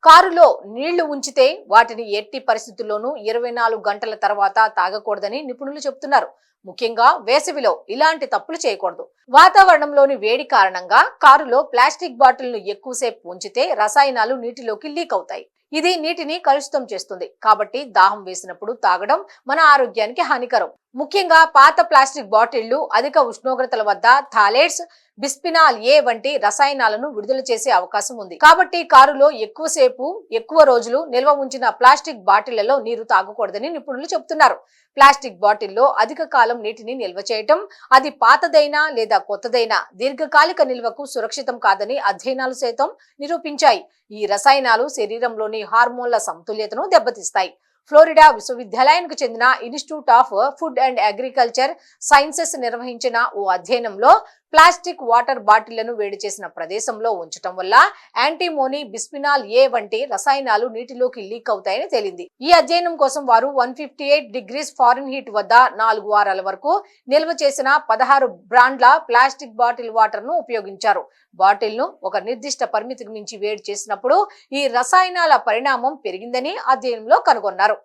కారులో నీళ్లు ఉంచితే వాటిని ఎట్టి పరిస్థితుల్లోనూ 24 గంటల తర్వాత తాగకూడదని నిపుణులు చెబుతున్నారు. ముఖ్యంగా వేసవిలో ఇలాంటి తప్పులు చేయకూడదు. వాతావరణంలోని వేడి కారణంగా కారులో ప్లాస్టిక్ బాటిల్ను ఎక్కువసేపు ఉంచితే రసాయనాలు నీటిలోకి లీక్ అవుతాయి. ఇది నీటిని కలుషితం చేస్తుంది. కాబట్టి దాహం వేసినప్పుడు తాగడం మన ఆరోగ్యానికి హానికరం. ముఖ్యంగా పాత ప్లాస్టిక్ బాటిళ్లు అధిక ఉష్ణోగ్రతల వద్ద థాలేట్స్, బిస్పినాల్ ఏ వంటి రసాయనాలను విడుదల చేసే అవకాశం ఉంది. కాబట్టి కారులో ఎక్కువసేపు ఎక్కువ రోజులు నిల్వ ఉంచిన ప్లాస్టిక్ బాటిళ్లలో నీరు తాగకూడదని నిపుణులు చెబుతున్నారు. ప్లాస్టిక్ బాటిల్లో అధిక కాలం నీటిని నిల్వ చేయటం, అది పాతదైనా లేదా కొత్తదైనా దీర్ఘకాలిక నిల్వకు సురక్షితం కాదని అధ్యయనాలు సైతం నిరూపించాయి. ఈ రసాయనాలు శరీరంలోని హార్మోన్ల సమతుల్యతను దెబ్బతీస్తాయి. ఫ్లోరిడా విశ్వవిద్యాలయానికి చెందిన institute of food and agriculture sciences నిర్వహించిన ఓ అధ్యయనంలో ప్లాస్టిక్ వాటర్ బాటిళ్లను వేడి చేసిన ప్రదేశంలో ఉంచడం వల్ల యాంటీమోనీ, బిస్పినాల్ ఏ వంటి రసాయనాలు నీటిలోకి లీక్ అవుతాయని తేలింది. ఈ అధ్యయనం కోసం వారు 158 డిగ్రీస్ ఫారెన్హీట్ వద్ద 4 వారాల వరకు నిల్వ చేసిన 16 బ్రాండ్ల ప్లాస్టిక్ బాటిల్ వాటర్ ను ఉపయోగించారు. బాటిల్ ను ఒక నిర్దిష్ట పరిమితికి మించి వేడి చేసినప్పుడు ఈ రసాయనాల పరిణామం పెరిగిందని అధ్యయనంలో కనుగొన్నారు.